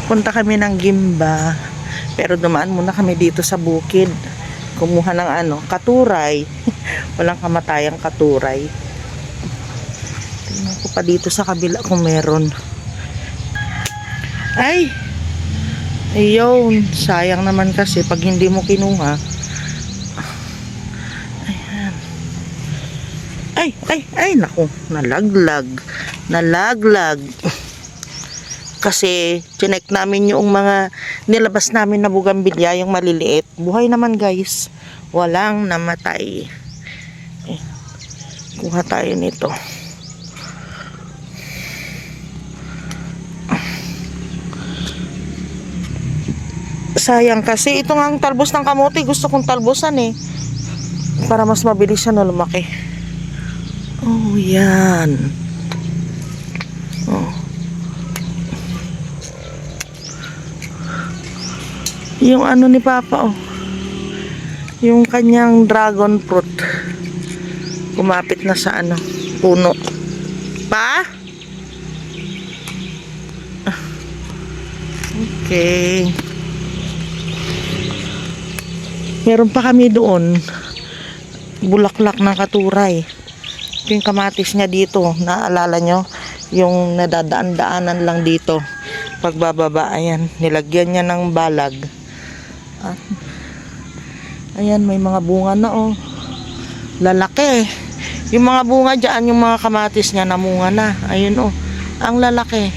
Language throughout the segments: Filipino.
Punta kami ng Gimba. Pero dumaan muna kami dito sa bukid. Kumuha ng katuray. Walang kamatayang katuray. Tingnan ko pa dito sa kabila kung meron. Ay! Ayun. Sayang naman kasi pag hindi mo kinuha. Ayan. Ay, naku. Nalaglag. Kasi chinek namin yung mga nilabas namin na bugambilya, yung maliliit. Buhay naman guys. Walang namatay. Kuha tayo nito. Sayang kasi ito nga ang talbos ng kamote. Gusto kong talbosan para mas mabilis siya na lumaki. Oh, yan. Oh. Yung ni Papa, yung kanyang dragon fruit. Kumapit na sa puno. Pa? Okay. Meron pa kami doon. Bulaklak ng katuray. Ito yung kamatis niya dito. Naalala nyo? Yung nadadaan-daanan lang dito. Pagbababa, ayan. Nilagyan niya ng balag. Ayan, may mga bunga na lalaki. Yung mga bunga dyan, yung mga kamatis niya namunga na. Ayun ang lalaki.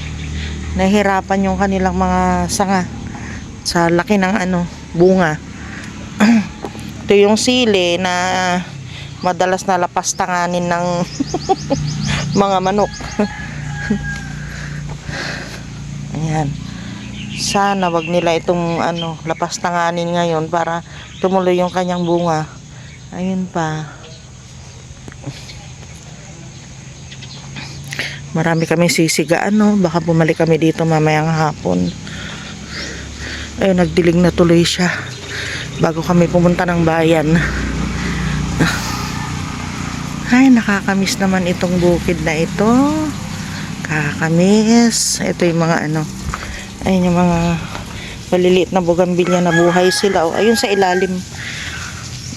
Nahihirapan yung kanilang mga sanga sa laki ng bunga. Ito yung sili na madalas na lapastanganin ng mga manok. Ayan. Sana wag nila itong lapastanganin ngayon para tumuloy yung kanyang bunga. Ayun pa. Marami kami sisigaan baka bumalik kami dito mamayang hapon. Ayun, nagdilig na tuloy siya bago kami pumunta ng bayan. Ay, nakakamiss naman itong bukid na ito. Kakamiss. Ito yung mga ayun yung mga maliliit na bugambilya na buhay sila. Ayun sa ilalim.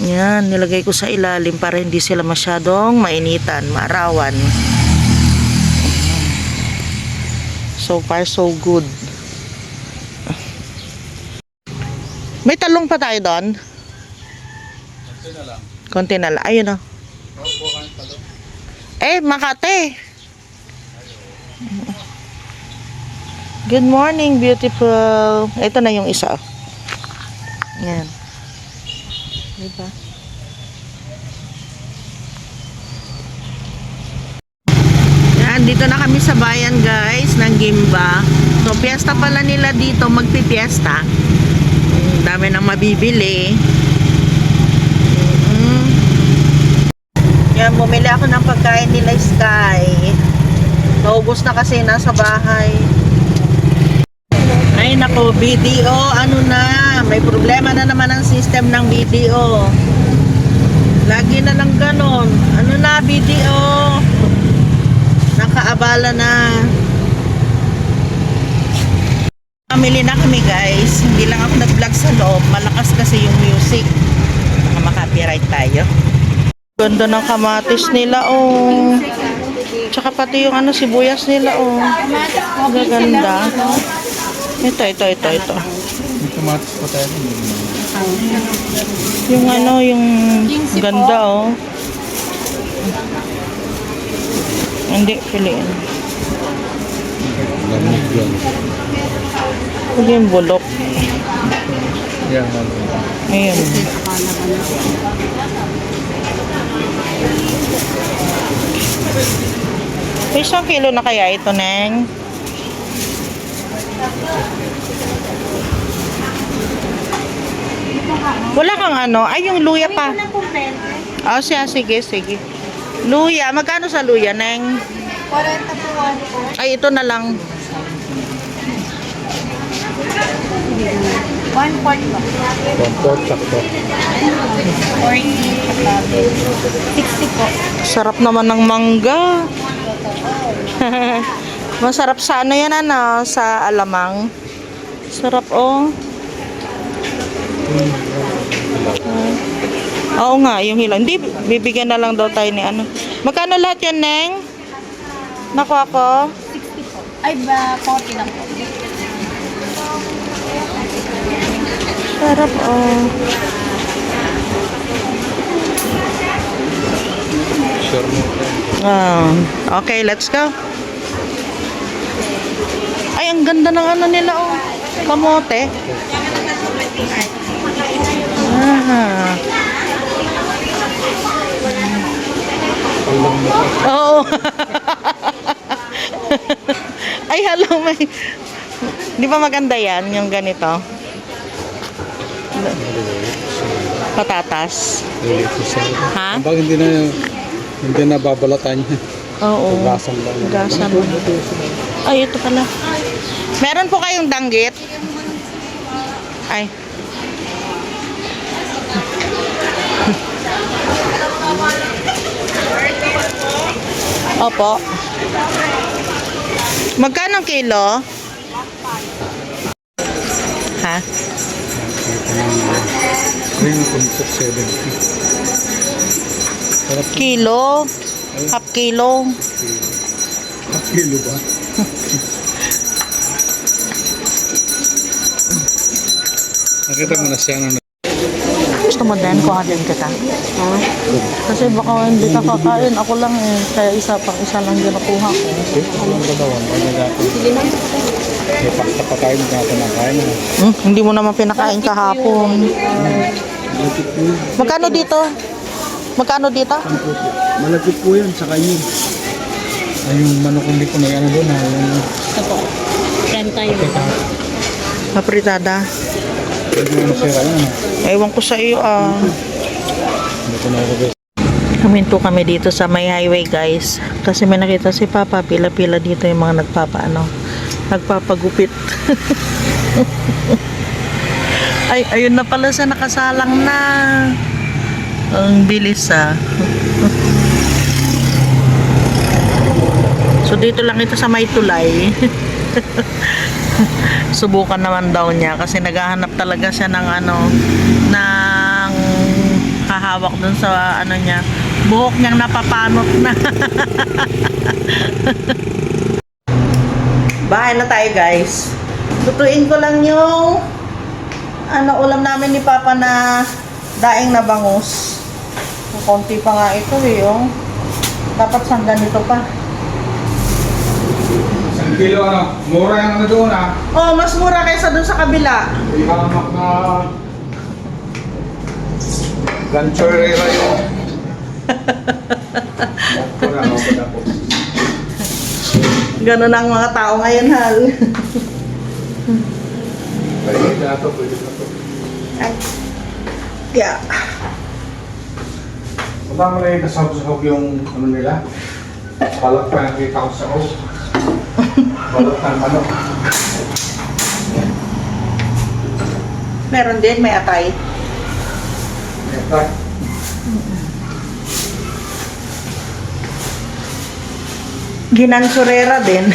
Yan, nilagay ko sa ilalim para hindi sila masyadong mainitan, maarawan. So far so good. May talong pa tayo doon? Konti na lang. Konti na lang. Ayun Makate. Good morning, beautiful. Ito na yung isa. Yan. Diba? Yan, dito na kami sa bayan guys, ng Gimba. So, piyesta pala nila dito, magpipiesta. Dami nang mabibili. Yan, bumili ako ng pagkain nila Sky. Naubos na kasi nasa bahay. Ay nako, BDO, may problema na naman ang system ng BDO. Lagi na lang ganon. BDO? Nakaabala na. Pamili na kami guys. Hindi lang ako nag-vlog sa loob. Malakas kasi yung music. Baka makapiright tayo. Ganda ng kamatis nila Tsaka pati yung sibuyas nila Gaganda. Ito. May kamatis pa tayo. Yung yung ganda Hindi, piliin. Lamig yan. Hindi yung bulok. Yan. Ayan. Isang kilo na kaya ito, Neng? Wala kang ay yung luya pa. Sige. Luya, magkano sa luya, Neng? 40 po. Ay, ito na lang. 1/4 po. 1/4 sakto. 40. 60 po. Sarap naman ng mangga. Masarap sa yan, sa alamang. Sarap, oh. Oo nga, yung hilaw. Hindi, bibigyan na lang daw tayo ni ano. Magkano lahat yan, Neng? Nakuha ko. 60 po. Ay, ba, 40 lang po. Sarap, oh. Sure mo. Okay, let's go. Ay, ang ganda ng ano nila, oh. Kamote. Ah. Oo. Ay, hello, may... Di ba maganda yan, yung ganito? Patatas. Ha? Ang bagay hindi na babalatan niya. Oo. Gasan lang. Gasan. Ay, ito pala. Meron po kayong danggit? Ay. Opo. Magkano ang kilo? Ha? Ring puntok 70. Sarap Kilo? Half kilo? half kilo ba? Nakita mo na siya na Gusto mo din? Kuha din kita. Ha? Kasi baka hindi ka kakain. Ako lang eh. Kaya isa lang din nakuha ko. Anong gagawin? May pasta pa tayo natin ang kain. Hindi mo naman pinakain kahapon. Magkano dito? Magkano dito? Malapit po yan sa kanin. Ay, yung manok hindi ko may ano doon. Ito po. 30 yun. Mapritada. Hindi mo masira yan. Ewan ko sa iyo ah. Hindi ko na Huminto kami dito sa may highway guys. Kasi may nakita si Papa. Pila-pila dito yung mga nagpapagupit. Ay, ayun na pala siya. Nakasalang na. Ang bilis ah. So dito lang ito sa may tulay. Subukan naman daw niya kasi naghahanap talaga siya ng ng hahawak dun sa niya. Buhok niyang napapanot na. Bahay na tayo guys. Lutuin ko lang yung ulam namin ni Papa na daing na bangus. Konti pa nga ito eh, oh. Dapat sang ganito pa. Isang kilo mura yung doon Oh, mas mura kaysa dun sa kabila. Ihamak na ganchorera yun. Ganun ang mga tao ngayon, hal. Pwede na to, pwede na to. Ay. Yeah. Punta mo na yung kasahog-sahog yung nila. Balat pa yung kita ko sa sahog. Balat ng manok. Meron din, may atay. Ito. Ginansurera din.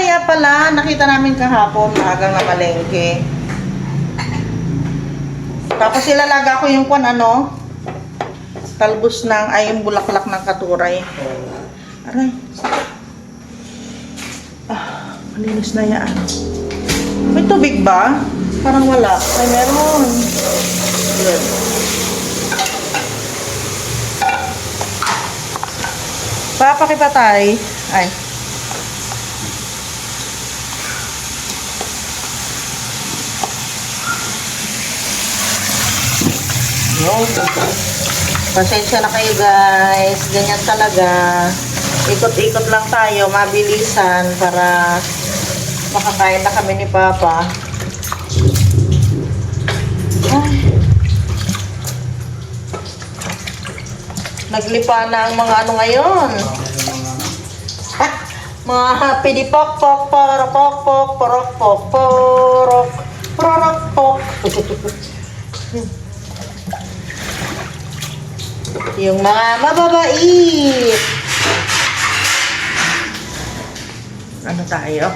Kaya pala, nakita namin kahapon, maagang na malengke. Tapos ilalaga ko yung talbos ng, yung bulaklak ng katuray. Aray. Malinis na yan. May tubig ba? Parang wala. Ay, meron. Good. Papakipatay. Ay. Pasensya na kayo guys. Ganyan talaga. Ikot-ikot lang tayo. Mabilisan para makakain na kami ni Papa. Ay. Naglipa na ang mga ngayon. Mga pidipok-pok, porok-pok, porok-pok, porok, porok-pok. Yung mga mababait. Ano tayo?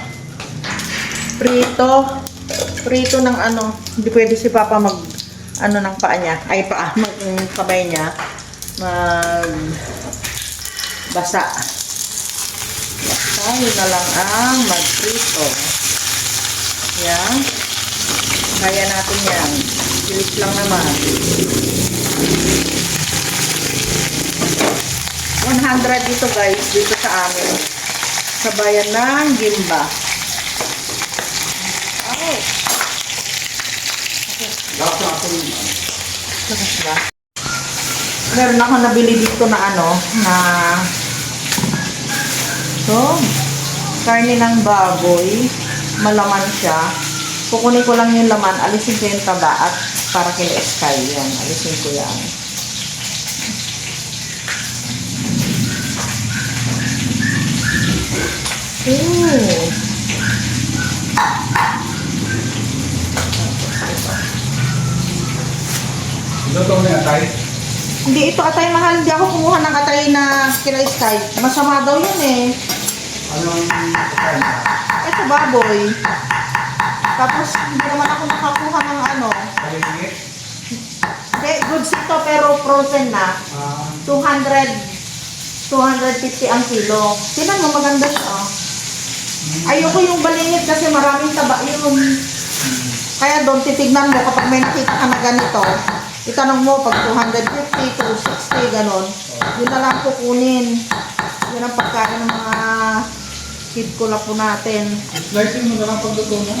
Prito ng ano. Hindi pwede si Papa mag, ano ng paa niya. Ay, mag kamay niya. Basa. Tayo na lang ang mag-prito. Yan. Kaya natin yan. Bilis lang naman. 100 dito guys, dito sa amin. Sa bayan ng Gimba. Oh. Lakas ba? Meron ako nabili dito na ano, na karne ng baboy. Malaman siya. Kukunin ko lang yung laman, alisin ko yung taba at para kay Sky yan. Alisin ko yan. Ooh. Ito ito na atay. Hindi ito atay mahal. Hindi ako kumuha ng atay na kila Sky. Masama daw yun eh. Anong atay na? Ito baboy. Tapos hindi naman ako nakakuha ng ano. Kalingit? Hindi, goods ito pero frozen na. 250 ang kilo. Tingnan mo, maganda siya. Oh. Ayoko yung balingit kasi maraming taba yun. Kaya doon, titignan mo kapag may nakita ka na ganito. Itanong mo pag 250, 260, ganon. Yun na lang kukunin. Yun ang pagkain ng mga kid ko na po natin. Slicing mo na lang pagluto mo.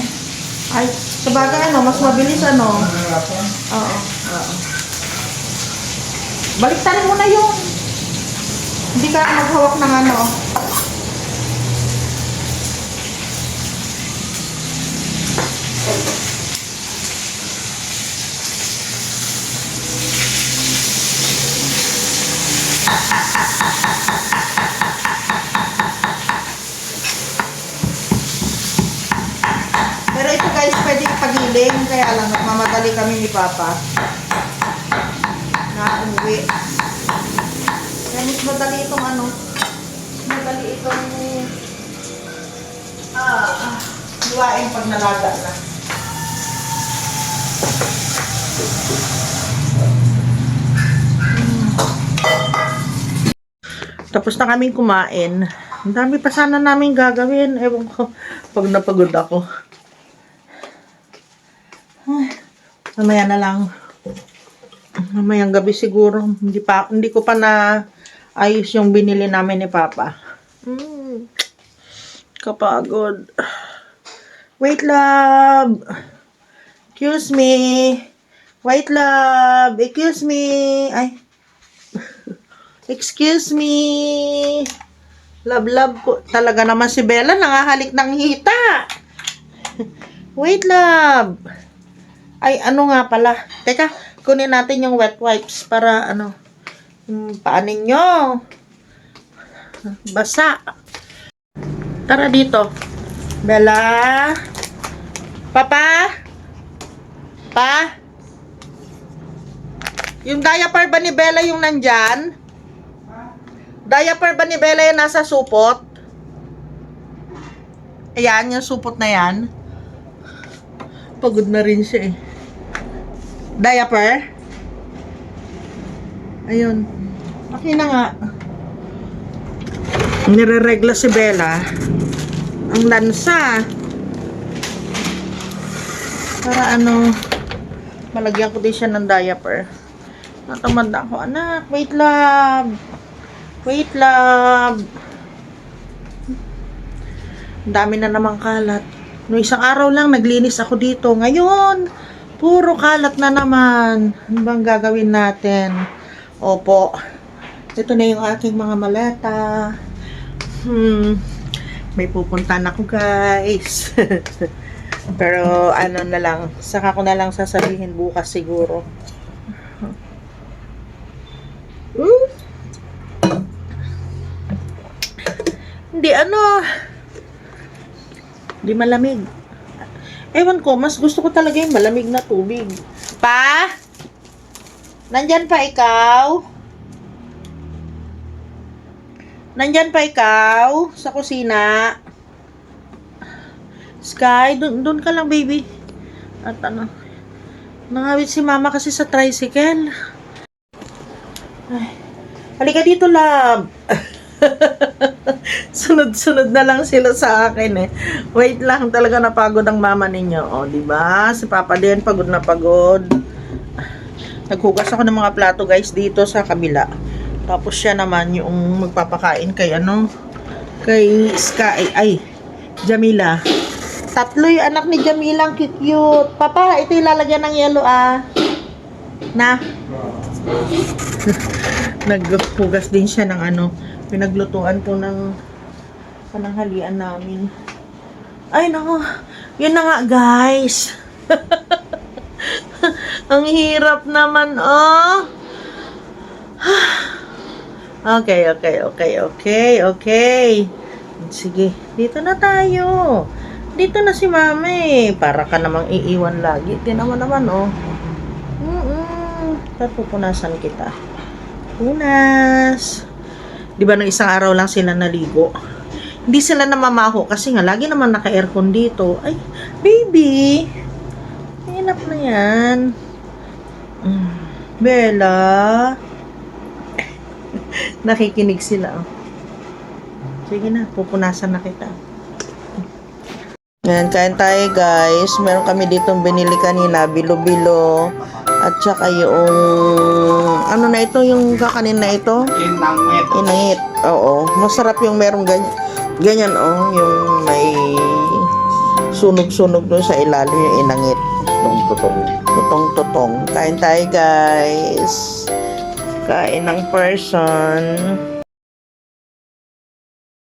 Ay, sabagay ano, mas mabilis ano. Nahirapan. Oo, oo. Baliktarin mo na yun. Hindi ka maghawak ng ano. Pero ito guys, pwede ipagiling. Kaya lang, nagmamadali kami ni Papa na umuwi. Kaya mas madali itong ano, madali itong luwain pag nalaga na. Tapos na kaming kumain. Ang dami pa sana namin gagawin. Ewan ko, pag napagod ako. Ay, mamaya na lang. Mamayang gabi siguro. Hindi ko pa na ayos yung binili namin ni Papa. Kapagod. Wait, love. Excuse me. Wait, love. Excuse me. Ay. Excuse me. Love po. Talaga naman si Bella nangahalik ng hita. Wait, love. Ay, ano nga pala. Teka, kunin natin yung wet wipes para ano, yung paa ninyo. Basa. Tara dito. Bella. Papa? Pa? Yung diaper ba ni Bella yung nandyan? Diaper ba ni Bella yung nasa supot? Ayan, yung supot na yan. Pagod na rin siya eh. Diaper? Ayun. Okay na nga. Nire-regla si Bella. Ang lansa. Para ano, malagyan ko din siya ng diaper. Natamad na ako. Anak, wait love. Wait love. Ang dami na namang kalat. Noong isang araw lang, naglinis ako dito. Ngayon, puro kalat na naman. Ano bang gagawin natin? Opo. Ito na yung aking mga maleta. May pupuntahan ako, guys. Pero, ano na lang. Saka ko na lang sasabihin bukas siguro. Hindi, ano. Di malamig. Ewan ko, mas gusto ko talaga yung malamig na tubig. Pa? Nandyan pa ikaw? Nandyan pa ikaw? Sa kusina? Sky, dun ka lang, baby. At ano, nangawit si mama kasi sa tricycle. Ay, halika dito, love. Sunod-sunod na lang sila sa akin eh. Wait lang, talaga napagod ang mama ninyo. O, di ba? Si Papa din, pagod na pagod. Naghugas ako ng mga plato, guys, dito sa kabila. Tapos siya naman yung magpapakain kay ano, kay Sky, ay, Jamila. Tatlo yung anak ni Jamila, ang cute. Papa, ito ilalagyan ng yellow, ah. Na? Naghugas din siya ng ano, pinaglutuan po ng pananghalian namin. Ay, nako. Yun na nga, guys. Ang hirap naman, oh. Okay. Sige, dito na tayo. Dito na si mama eh. Para ka namang iiwan lagi. Tinaman naman, oh. Pupunasan kita. Punas. Di ba nung isang araw lang sila naligo? Hindi sila namamaho kasi nga lagi naman naka-aircon dito. Ay, baby. Hinap na yan. Bella. Nakikinig sila. Oh. Sige na, pupunasan na kita. Yan, kain tayo guys. Meron kami ditong binili kanina, bilo-bilo. At saka yung, ano na ito, yung kakanin na ito? Inangit. Inangit. Oo. Masarap yung merong ganyan. Ganyan, oh. Yung may sunog-sunog doon sa ilalim yung inangit. Tutong. Tutong-tutong. Kain tayo, guys. Kain ng person.